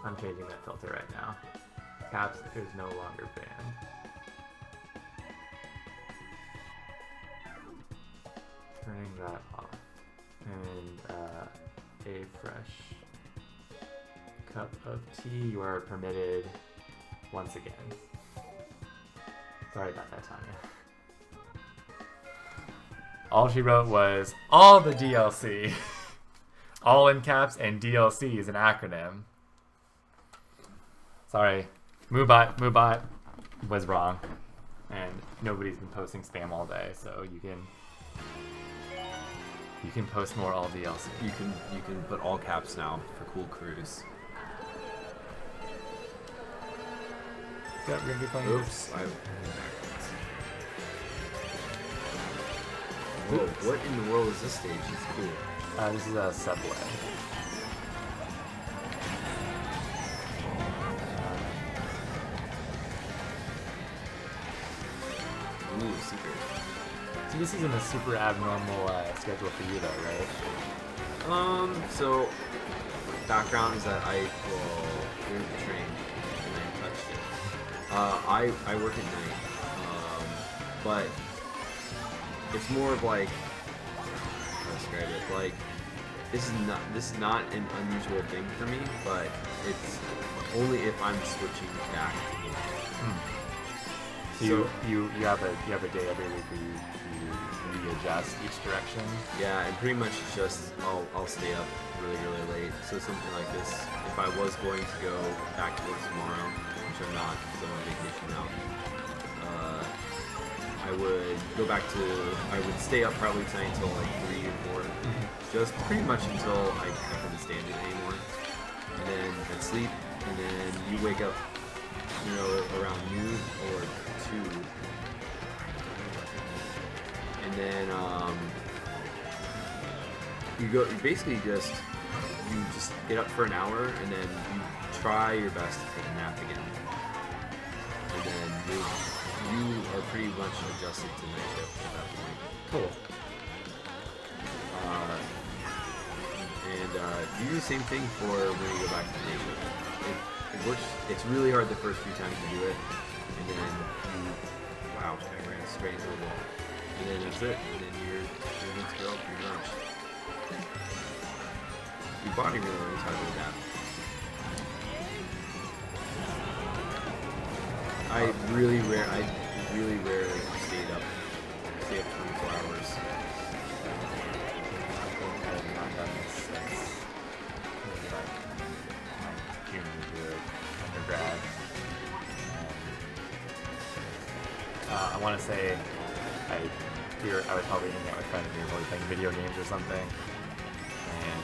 I'm changing that filter right now. Caps is no longer banned. Turning that off. And a fresh cup of tea, you are permitted once again. Sorry about that, Tanya. All she wrote was, all the DLC. All in caps, and DLC is an acronym. Sorry. Moobot was wrong. And nobody's been posting spam all day, so you can post more all DLC. You can put all caps now for Cool Cruise. We're gonna be playing Oops. Whoa, what in the world is this stage? It's cool. this is a subway. Ooh, secret. So this isn't a super abnormal schedule for you though, right? So background is that here's the train, and I touched it. I work at night, but it's more of like, how to describe it, like, this is not an unusual thing for me, but it's only if I'm switching back to gaming. So you have a day every week where you readjust each direction. Yeah, and pretty much it's just I'll stay up really late. So something like this, if I was going to go back to work tomorrow, which I'm not because I'm on vacation now, I would stay up probably tonight until like 3 or 4, just pretty much until I couldn't stand it anymore, and then I'd sleep, and then you wake up, around noon or 2, and then you basically just get up for an hour, and then you try your best to take a nap again, and then you are pretty much adjusted to night shift at that point. Cool. You do the same thing for when you go back to the day shift. It works. It's really hard the first few times you do it, and then I ran straight into the wall, and then that's it. And then you're good to go pretty much. Your body really learns how to adapt. I really rarely stay up 24 hours. I have not done this since maybe like my junior year of undergrad. I want to say I was probably hanging out with friends and we were probably playing video games or something, and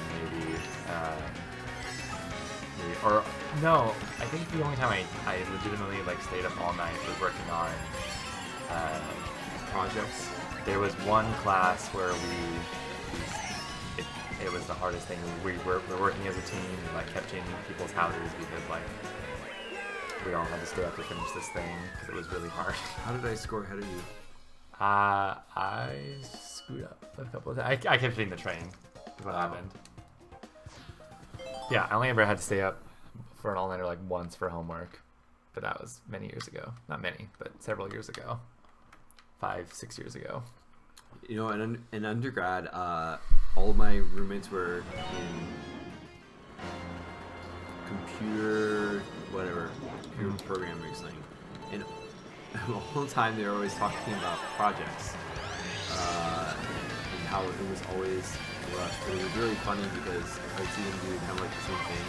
or no, I think the only time I legitimately like stayed up all night was working on Projects. There was one class where it was the hardest thing. We're working as a team and like kept changing people's houses because like we all had to stay up to finish this thing because it was really hard. How did I score ahead of you? I screwed up a couple of times. I kept hitting the train is what happened. Yeah, I only ever had to stay up for an all-nighter like once for homework, but that was many years ago. Not many, but several years ago. 5-6 years ago. In undergrad, all of my roommates were in computer programming or something, and the whole time they were always talking about projects and how it was always rushed. But it was really funny because I would see them do kind of like the same thing.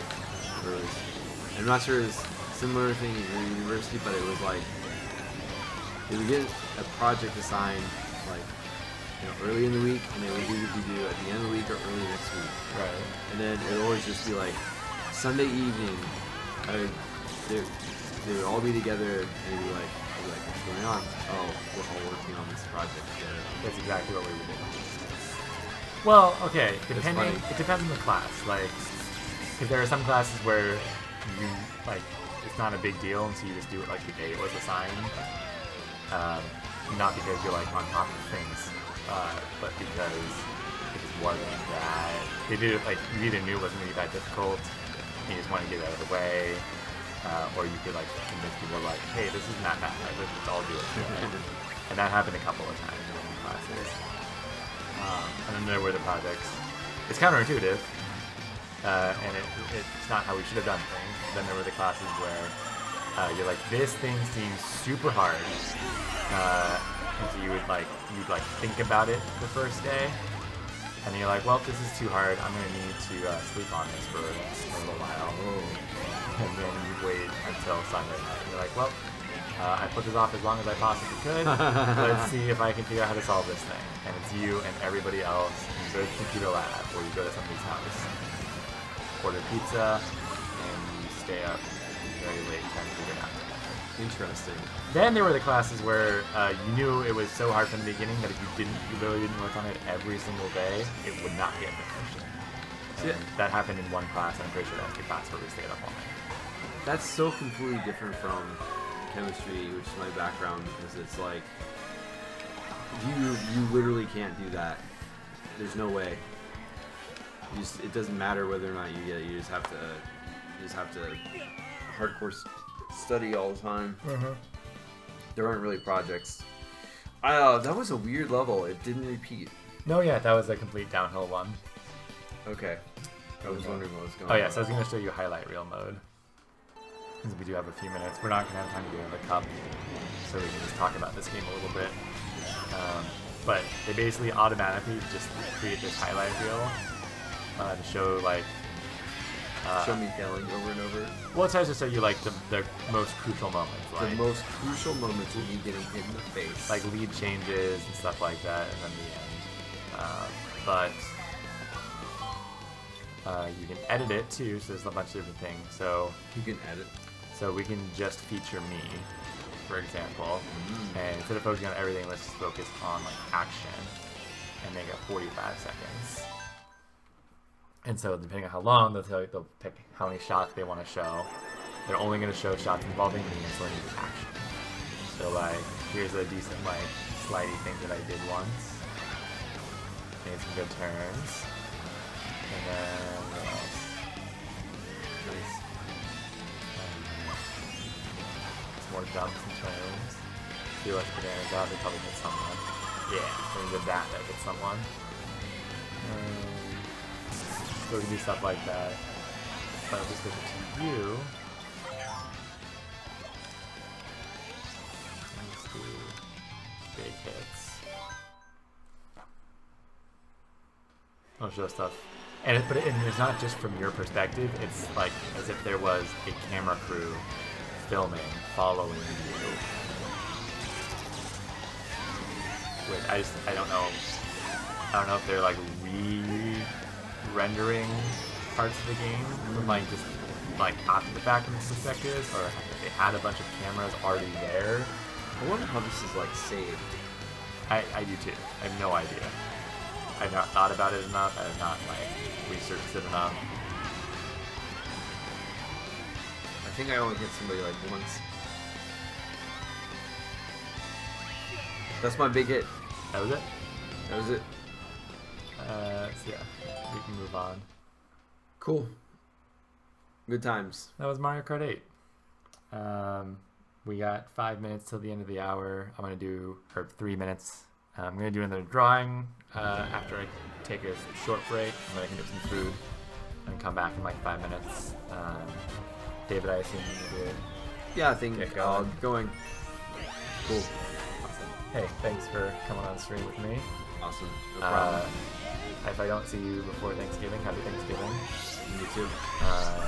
I'm not sure it's a similar thing at your university, but it was like they would get a project assigned like early in the week, and they would usually do at the end of the week or early next week. Right. And then it would always just be like Sunday evening. They would all be together, and they'd be like, "What's going on?" Oh, we're all working on this project together. That's exactly what we were doing. Well, okay, it depends on the class. Like, if there are some classes where you like it's not a big deal, and so you just do it like the day it was assigned. Not because you're like on top of things, but because it just wasn't that. They did it like you either knew it wasn't gonna be that difficult, you just want to get it out of the way, or you could like convince people like, hey, this isn't that bad. Like, let's just all do it together. And that happened a couple of times in classes. And then there were the projects. It's counterintuitive, and it's not how we should have done things. Then there were the classes where you're like, this thing seems super hard, and so you'd think about it the first day, and then you're like, well, this is too hard. I'm gonna need to sleep on this for a little while, and then you wait until Sunday night. And you're like, well, I put this off as long as I possibly could. Let's see if I can figure out how to solve this thing. And it's you and everybody else. You go to the computer lab, or you go to somebody's house, order pizza, and you stay up very late trying to figure it out. Interesting. Then there were the classes where you knew it was so hard from the beginning that if you really didn't work on it every single day, it would not get finished. And that happened in one class, and I'm pretty sure that was the class where we stayed up all night. That's so completely different from chemistry, which is my background, because it's like you literally can't do that. There's no way. It doesn't matter whether or not you get it. You just have to hardcore study all the time. There aren't really projects. That was a weird level. It didn't repeat. No, yeah, that was a complete downhill one. Okay. I was wondering what was going on. Oh yeah, so I was going to show you highlight reel mode. Because we do have a few minutes. We're not going to have time to do another cup, so we can just talk about this game a little bit. But they basically automatically just create this highlight reel to show like... show me failing over and over. Well, it tries to show you like the most crucial moments. Like, the most crucial moments of you getting hit in the face. Like lead changes and stuff like that, and then the end. But you can edit it too, so there's a bunch of different things. So you can edit. So we can just feature me, for example, and instead of focusing on everything, let's just focus on like action and make it 45 seconds. And so depending on how long, they'll pick how many shots they want to show. They're only going to show shots involving me and so it's action. So like, here's a decent like slidey thing that I did once. Made some good turns. And then what else? Nice. Some more jumps and turns. See what the damage out, they probably hit someone. Yeah, when you did that, that hit someone. So we can do stuff like that. But I'll just give it to you. Let's do big hits. I'll show stuff. And it's not just from your perspective, it's like as if there was a camera crew filming, following you. Which I don't know if they're like rendering parts of the game from like just like after the fact from this perspective, or if they had a bunch of cameras already there. I wonder how this is like saved. I do too. I have no idea. I've not thought about it enough. I have not like researched it enough. I think I only hit somebody like once. That's my big hit. That was it? That was it. So yeah, we can move on. Cool. Good times. That was Mario Kart 8. We got 5 minutes till the end of the hour. I'm gonna do, or 3 minutes. I'm gonna do another drawing after I take a short break, and then I can get some food and come back in like 5 minutes. David, I assume you did. Yeah, I think going. Cool. Awesome. Hey, thanks for coming on the stream with me. Awesome. No problem. If I don't see you before Thanksgiving, happy Thanksgiving. You too. And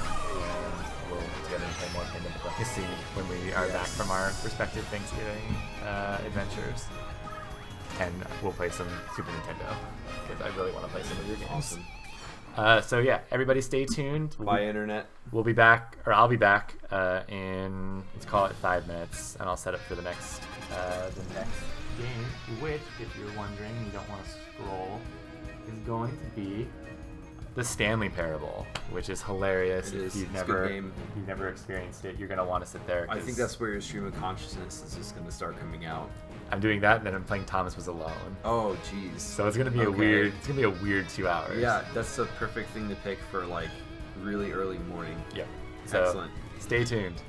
we'll get together and play more Kingdom Diplomacy when we are back from our respective Thanksgiving adventures. And we'll play some Super Nintendo, because I really want to play some of your games. Awesome. So yeah, everybody stay tuned. Bye, Internet. We'll be back, or I'll be back in, let's call it 5 minutes, and I'll set up for the next game, which, if you're wondering, you don't want to scroll, is going to be the Stanley Parable, which is hilarious. If you've never experienced it, you're gonna want to sit there. I think that's where your stream of consciousness is just gonna start coming out. I'm doing that, and then I'm playing Thomas Was Alone. Oh, jeez. So it's gonna be a weird 2 hours. Yeah, that's the perfect thing to pick for like really early morning. Yep. So Excellent. stay tuned.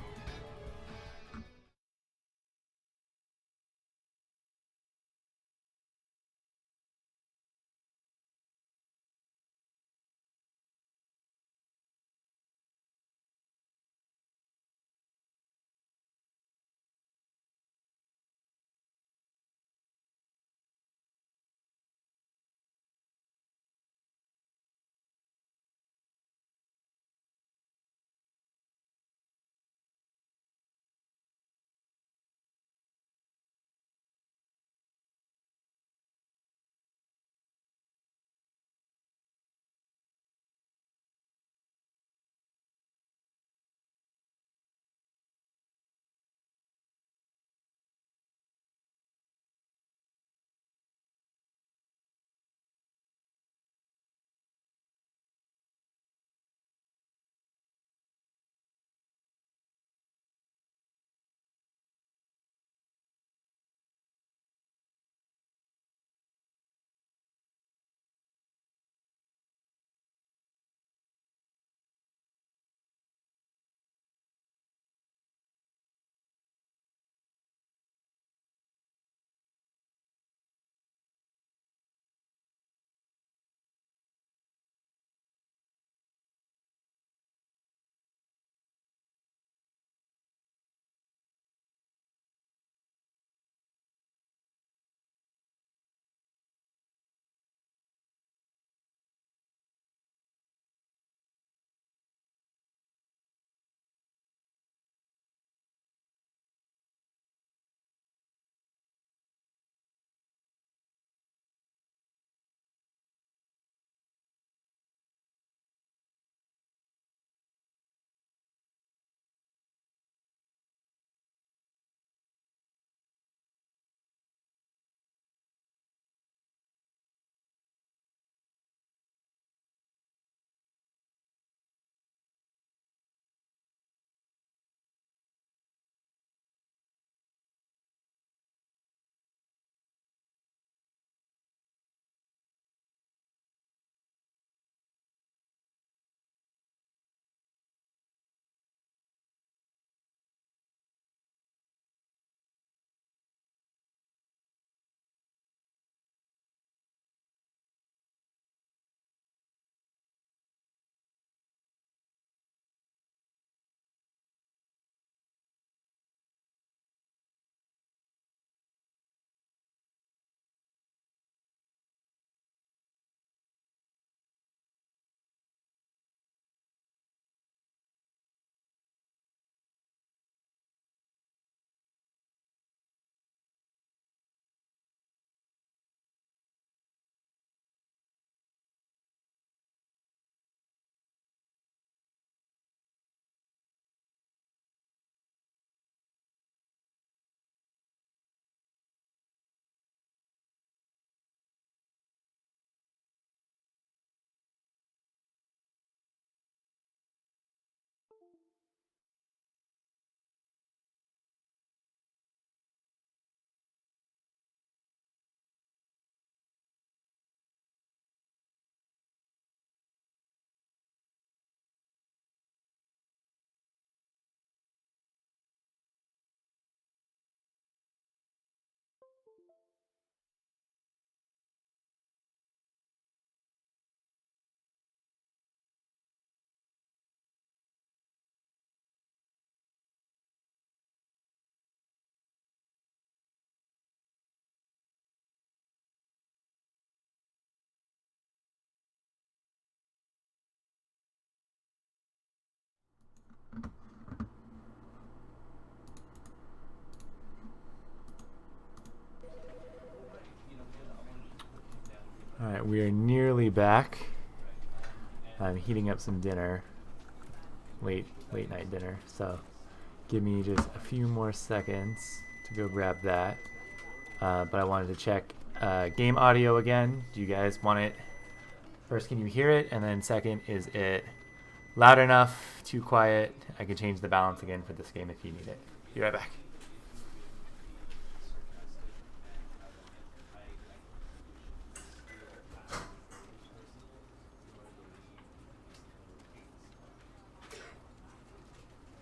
Alright, we are nearly back. I'm heating up some dinner. Late night dinner. So give me just a few more seconds to go grab that. But I wanted to check game audio again. Do you guys want it? First, can you hear it? And then second, is it loud enough? Too quiet? I can change the balance again for this game if you need it. Be right back.